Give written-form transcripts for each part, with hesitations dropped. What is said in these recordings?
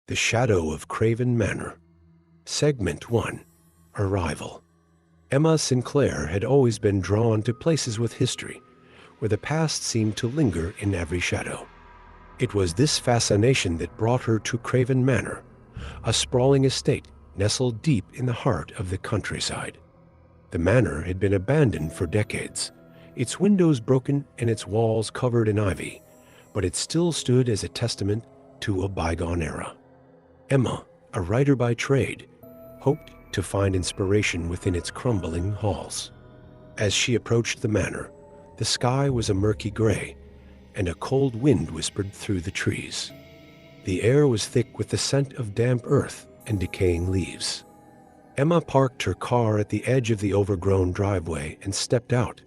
The Shadow of Craven Manor. Segment 1. Arrival. Emma Sinclair had always been drawn to places with history, where the past seemed to linger in every shadow. It was this fascination that brought her to Craven Manor, a sprawling estate nestled deep in the heart of the countryside. The manor had been abandoned for decades, its windows broken and its walls covered in ivy, but it still stood as a testament to a bygone era. Emma, a writer by trade, hoped to find inspiration within its crumbling halls. As she approached the manor, the sky was a murky gray, and a cold wind whispered through the trees. The air was thick with the scent of damp earth and decaying leaves. Emma parked her car at the edge of the overgrown driveway and stepped out,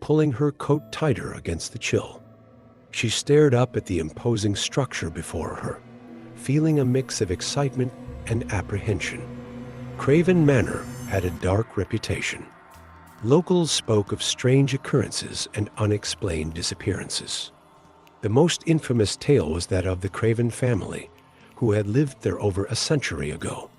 pulling her coat tighter against the chill. She stared up at the imposing structure before her, feeling a mix of excitement and apprehension. Craven Manor had a dark reputation. Locals spoke of strange occurrences and unexplained disappearances. The most infamous tale was that of the Craven family, who had lived there over a century ago.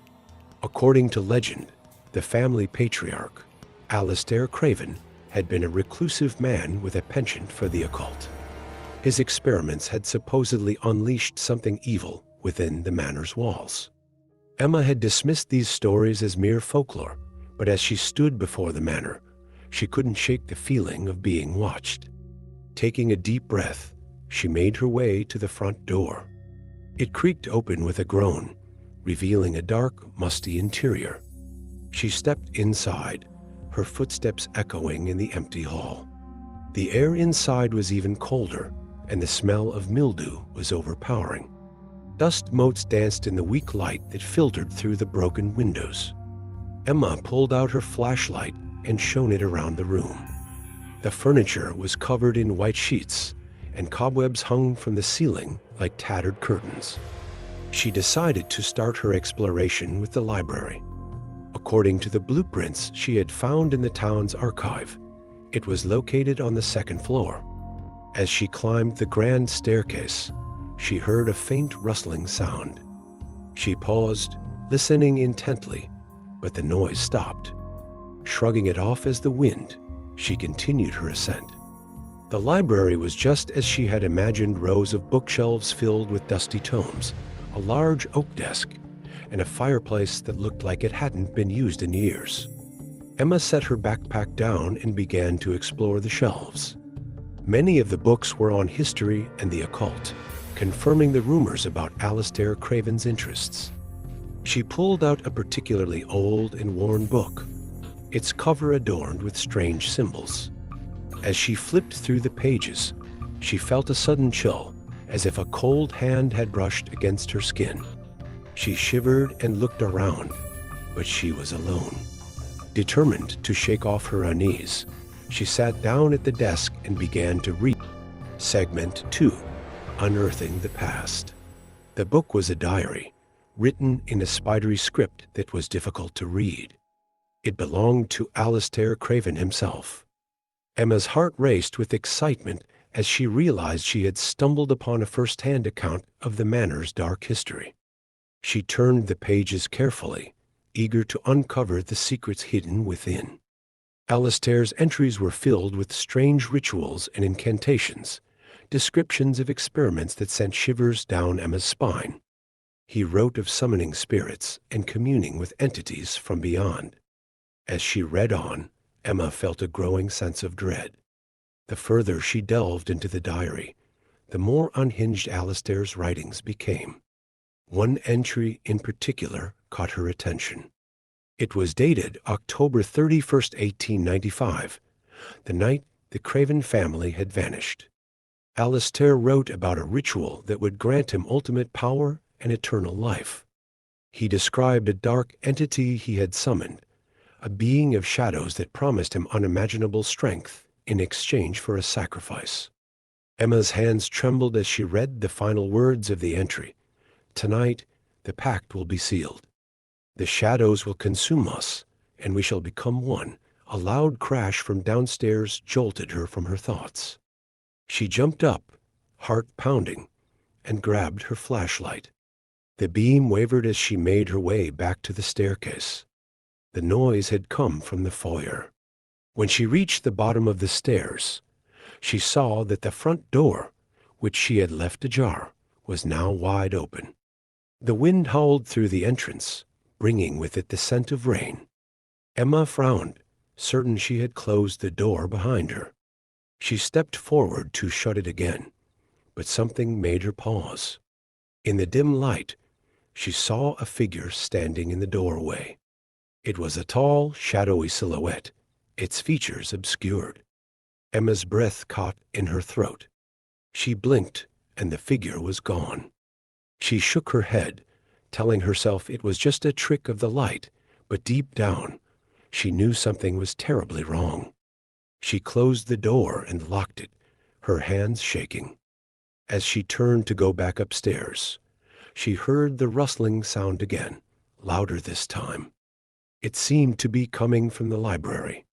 According to legend, the family patriarch, Alistair Craven, had been a reclusive man with a penchant for the occult. His experiments had supposedly unleashed something evil within the manor's walls. Emma had dismissed these stories as mere folklore, but as she stood before the manor, she couldn't shake the feeling of being watched. Taking a deep breath, she made her way to the front door. It creaked open with a groan, revealing a dark, musty interior. She stepped inside, her footsteps echoing in the empty hall. The air inside was even colder, and the smell of mildew was overpowering. Dust motes danced in the weak light that filtered through the broken windows. Emma pulled out her flashlight and shone it around the room. The furniture was covered in white sheets, and cobwebs hung from the ceiling like tattered curtains. She decided to start her exploration with the library. According to the blueprints she had found in the town's archive, it was located on the second floor. As she climbed the grand staircase, she heard a faint rustling sound. She paused, listening intently, but the noise stopped. Shrugging it off as the wind, she continued her ascent. The library was just as she had imagined: rows of bookshelves filled with dusty tomes, a large oak desk, and a fireplace that looked like it hadn't been used in years. Emma set her backpack down and began to explore the shelves. Many of the books were on history and the occult, confirming the rumors about Alistair Craven's interests. She pulled out a particularly old and worn book, its cover adorned with strange symbols. As she flipped through the pages, she felt a sudden chill, as if a cold hand had brushed against her skin. She shivered and looked around, but she was alone. Determined to shake off her unease, she sat down at the desk and began to read. Segment 2. Unearthing the Past. The book was a diary, written in a spidery script that was difficult to read. It belonged to Alistair Craven himself. Emma's heart raced with excitement as she realized she had stumbled upon a first-hand account of the manor's dark history. She turned the pages carefully, eager to uncover the secrets hidden within. Alistair's entries were filled with strange rituals and incantations, descriptions of experiments that sent shivers down Emma's spine. He wrote of summoning spirits and communing with entities from beyond. As she read on, Emma felt a growing sense of dread. The further she delved into the diary, the more unhinged Alistair's writings became. One entry in particular caught her attention. It was dated October 31st, 1895, the night the Craven family had vanished. Alistair wrote about a ritual that would grant him ultimate power and eternal life. He described a dark entity he had summoned, a being of shadows that promised him unimaginable strength in exchange for a sacrifice. Emma's hands trembled as she read the final words of the entry. Tonight, the pact will be sealed. The shadows will consume us, and we shall become one. A loud crash from downstairs jolted her from her thoughts. She jumped up, heart pounding, and grabbed her flashlight. The beam wavered as she made her way back to the staircase. The noise had come from the foyer. When she reached the bottom of the stairs, she saw that the front door, which she had left ajar, was now wide open. The wind howled through the entrance, bringing with it the scent of rain. Emma frowned, certain she had closed the door behind her. She stepped forward to shut it again, but something made her pause. In the dim light, she saw a figure standing in the doorway. It was a tall, shadowy silhouette, its features obscured. Emma's breath caught in her throat. She blinked, and the figure was gone. She shook her head, telling herself it was just a trick of the light, but deep down, she knew something was terribly wrong. She closed the door and locked it, her hands shaking. As she turned to go back upstairs, she heard the rustling sound again, louder this time. It seemed to be coming from the library,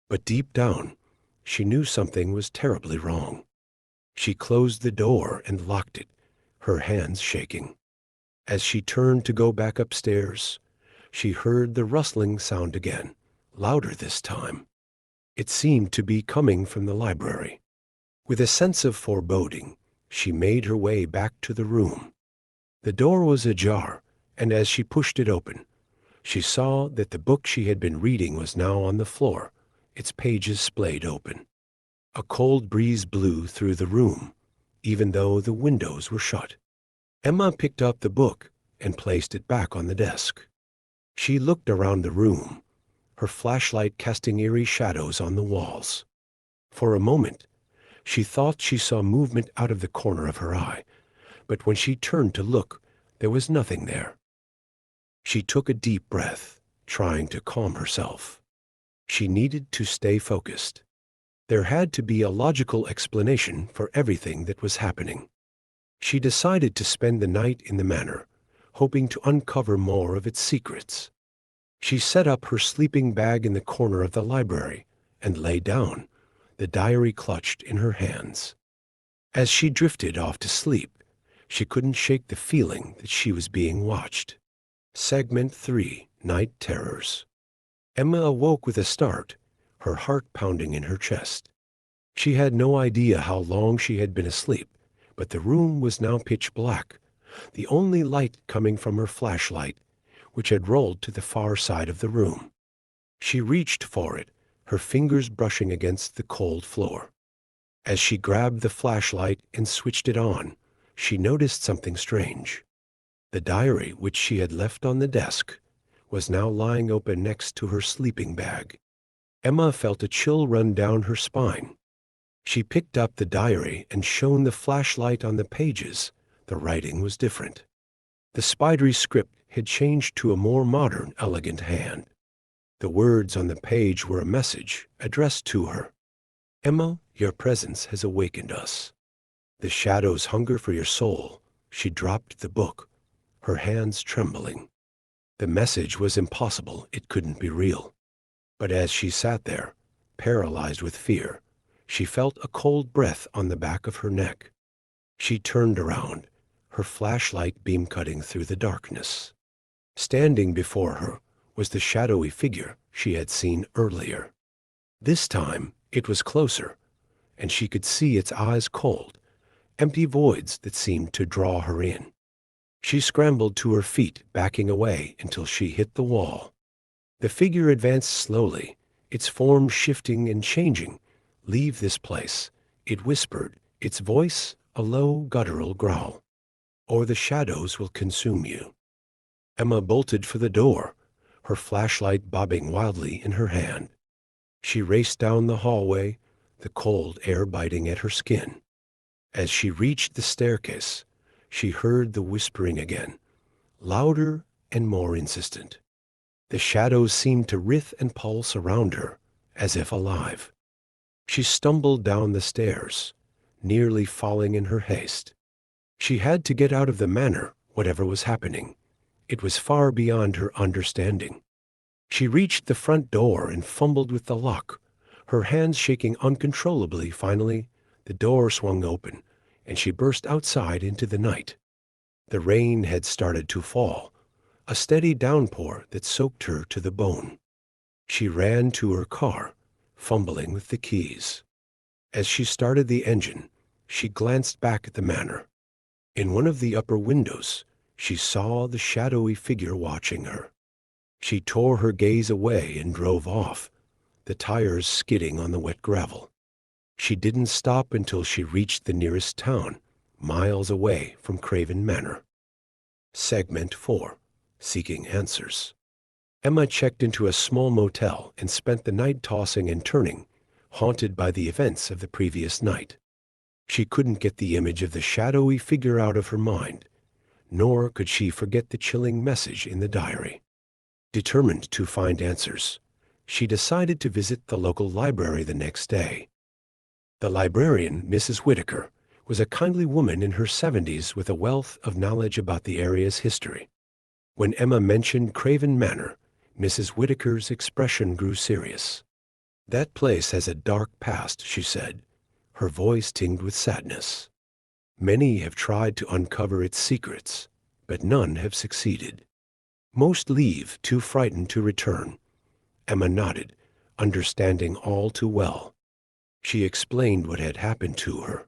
but deep down, she knew something was terribly wrong. She closed the door and locked it, her hands shaking. As she turned to go back upstairs, she heard the rustling sound again, louder this time. It seemed to be coming from the library. With a sense of foreboding, she made her way back to the room. The door was ajar, and as she pushed it open, she saw that the book she had been reading was now on the floor, its pages splayed open. A cold breeze blew through the room, even though the windows were shut. Emma picked up the book and placed it back on the desk. She looked around the room, her flashlight casting eerie shadows on the walls. For a moment, she thought she saw movement out of the corner of her eye, but when she turned to look, there was nothing there. She took a deep breath, trying to calm herself. She needed to stay focused. There had to be a logical explanation for everything that was happening. She decided to spend the night in the manor, hoping to uncover more of its secrets. She set up her sleeping bag in the corner of the library and lay down, the diary clutched in her hands. As she drifted off to sleep, she couldn't shake the feeling that she was being watched. Segment 3, Night Terrors. Emma awoke with a start, her heart pounding in her chest. She had no idea how long she had been asleep, but the room was now pitch black, the only light coming from her flashlight, which had rolled to the far side of the room. She reached for it, her fingers brushing against the cold floor. As she grabbed the flashlight and switched it on, she noticed something strange. The diary, which she had left on the desk, was now lying open next to her sleeping bag. Emma felt a chill run down her spine. She picked up the diary and shone the flashlight on the pages. The writing was different. The spidery script had changed to a more modern, elegant hand. The words on the page were a message addressed to her. Emma, your presence has awakened us. The shadows hunger for your soul. She dropped the book, her hands trembling. The message was impossible. It couldn't be real. But as she sat there, paralyzed with fear, she felt a cold breath on the back of her neck. She turned around, her flashlight beam cutting through the darkness. Standing before her was the shadowy figure she had seen earlier. This time it was closer, and she could see its eyes cold, empty voids that seemed to draw her in. She scrambled to her feet, backing away until she hit the wall. The figure advanced slowly, its form shifting and changing. Leave this place, it whispered, its voice a low, guttural growl, or the shadows will consume you. Emma bolted for the door, her flashlight bobbing wildly in her hand. She raced down the hallway, the cold air biting at her skin. As she reached the staircase, she heard the whispering again, louder and more insistent. The shadows seemed to writhe and pulse around her, as if alive. She stumbled down the stairs, nearly falling in her haste. She had to get out of the manor, whatever was happening. It was far beyond her understanding. She reached the front door and fumbled with the lock, her hands shaking uncontrollably. Finally, the door swung open, and she burst outside into the night. The rain had started to fall, a steady downpour that soaked her to the bone. She ran to her car, fumbling with the keys. As she started the engine, she glanced back at the manor. In one of the upper windows, she saw the shadowy figure watching her. She tore her gaze away and drove off, the tires skidding on the wet gravel. She didn't stop until she reached the nearest town, miles away from Craven Manor. Segment 4. Seeking Answers. Emma checked into a small motel and spent the night tossing and turning, haunted by the events of the previous night. She couldn't get the image of the shadowy figure out of her mind, nor could she forget the chilling message in the diary. Determined to find answers, she decided to visit the local library the next day. The librarian, Mrs. Whitaker, was a kindly woman in her 70s with a wealth of knowledge about the area's history. When Emma mentioned Craven Manor, Mrs. Whitaker's expression grew serious. "That place has a dark past," she said, her voice tinged with sadness. "Many have tried to uncover its secrets, but none have succeeded. Most leave too frightened to return." Emma nodded, understanding all too well. She explained what had happened to her.